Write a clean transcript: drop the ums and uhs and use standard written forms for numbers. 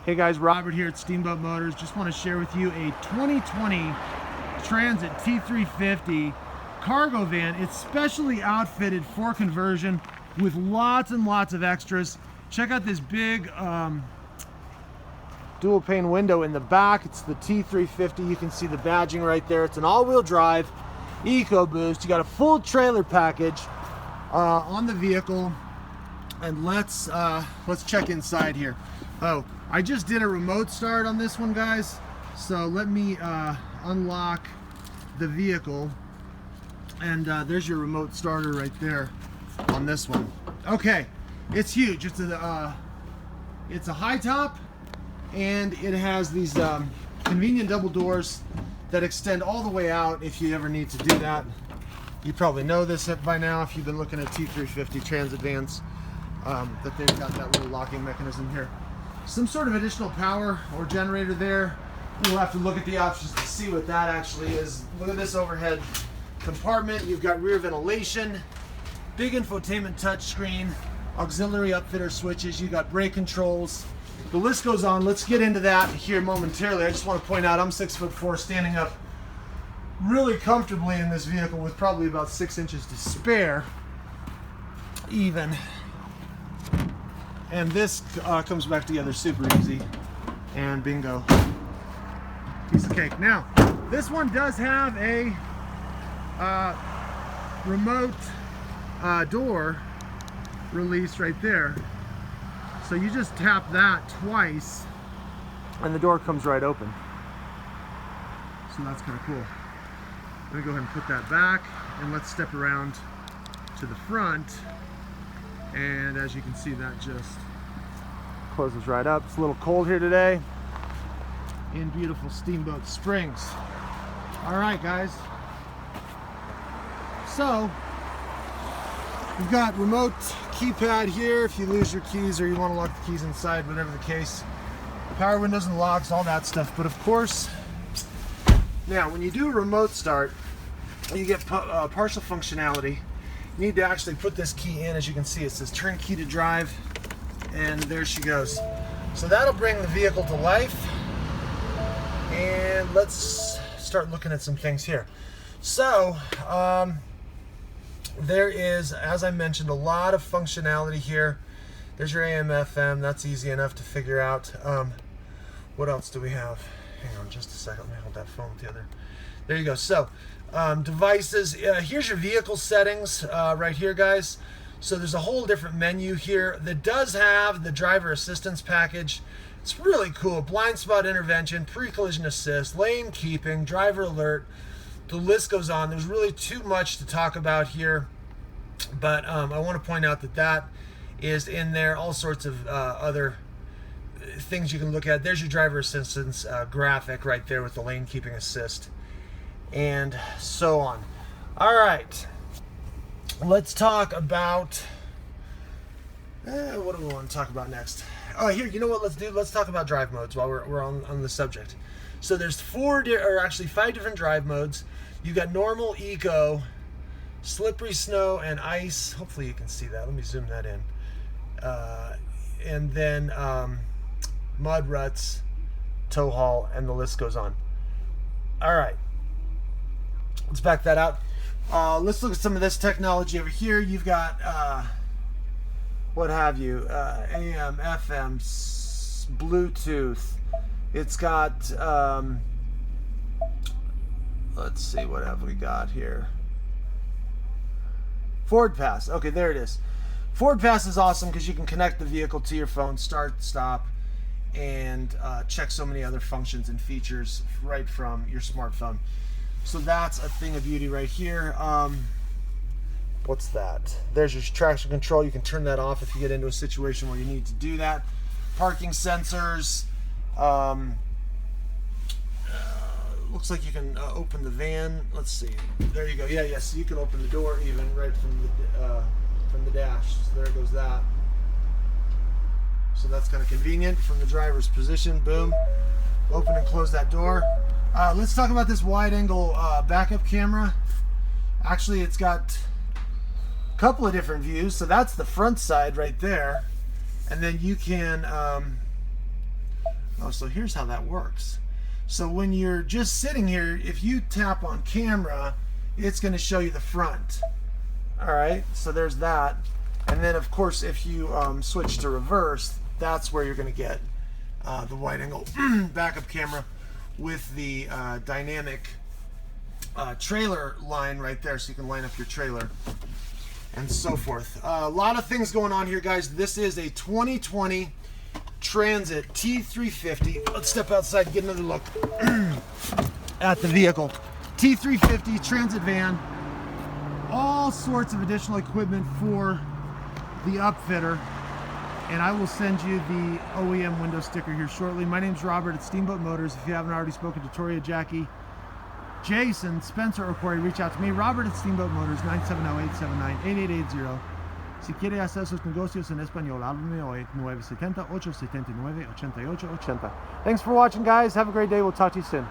Hey guys, Robert here at Steamboat Motors. Just want to share with you a 2020 Transit T-350 cargo van. It's specially outfitted for conversion with lots and lots of extras. Check out this big dual pane window in the back. It's the T-350. You can see the badging right there. It's an all-wheel drive EcoBoost. You got a full trailer package on the vehicle. And let's check inside here. Oh, I just did a remote start on this one, guys. So let me unlock the vehicle. And there's your remote starter right there on this one. Okay, it's huge. It's a high top, and it has these convenient double doors that extend all the way out if you ever need to do that. You probably know this by now if you've been looking at T-350 Transit vans, that they've got that little locking mechanism here. Some sort of additional power or generator there. We'll have to look at the options to see what that actually is. Look at this overhead compartment. You've got rear ventilation, big infotainment touchscreen, auxiliary upfitter switches. You got brake controls. The list goes on. Let's get into that here momentarily. I just want to point out I'm 6'4", standing up really comfortably in this vehicle with probably about 6 inches to spare even. And this comes back together super easy, and bingo, piece of cake. Now, this one does have a remote door release right there. So you just tap that twice, and the door comes right open. So that's kind of cool. Let me go ahead and put that back, and let's step around to the front. And as you can see, that just closes right up. It's a little cold here today in beautiful Steamboat Springs. All right, guys. So we've got remote keypad here if you lose your keys or you want to lock the keys inside, whatever the case. Power windows and locks, all that stuff. But of course, now when you do a remote start, you get partial functionality. You need to actually put this key in. As you can see, it says turn key to drive, and there she goes. So that'll bring the vehicle to life. And let's start looking at some things here. So there is, as I mentioned, a lot of functionality here. There's your AM, FM. That's easy enough to figure out. What else do we have? Hang on just a second. Let me hold that phone with the other. There you go. So devices. Here's your vehicle settings right here, guys. So there's a whole different menu here that does have the driver assistance package. It's really cool. Blind spot intervention, pre-collision assist, lane keeping, driver alert. The list goes on. There's really too much to talk about here, but I want to point out that that is in there. All sorts of other things you can look at. There's your driver assistance graphic right there with the lane keeping assist, and so on. All right, let's talk about what do we want to talk about next? Oh, here, you know what? Let's talk about drive modes while we're on the subject. So there's 5 different drive modes. You got normal, eco, slippery snow, and ice. Hopefully you can see that. Let me zoom that in. And then mud, ruts, tow haul, and the list goes on. All right, let's back that out. Let's look at some of this technology over here. You've got what have you, AM, FM, Bluetooth. It's got let's see, what have we got here? Forward pass. Okay, there it is. Forward pass is awesome because you can connect the vehicle to your phone, start, stop, and check so many other functions and features right from your smartphone. So that's a thing of beauty right here. What's that? There's your traction control. You can turn that off if you get into a situation where you need to do that. Parking sensors. Looks like you can open the van. Let's see. There you go. Yeah, yes. You can open the door even right from the dash. So there goes that. So that's kind of convenient from the driver's position. Boom. Open and close that door. Let's talk about this wide-angle backup camera. Actually, it's got a couple of different views. So that's the front side right there, and then you can Oh, so here's how that works. So when you're just sitting here, if you tap on camera, it's going to show you the front. All right, so there's that. And then of course, if you switch to reverse, that's where you're going to get the wide angle backup camera with the dynamic trailer line right there, so you can line up your trailer and so forth. A lot of things going on here, guys. This is a 2020 Transit T350. Let's step outside and get another look at the vehicle. T350 Transit van. All sorts of additional equipment for the upfitter. And I will send you the OEM window sticker here shortly. My name's Robert at Steamboat Motors. If you haven't already spoken to Toria, Jackie, Jason, Spencer, or Corey, reach out to me. Robert at Steamboat Motors, 970-879-8880. Si quiere hacer sus negocios en español, háblame hoy, 970-879-8880. Thanks for watching, guys. Have a great day. We'll talk to you soon.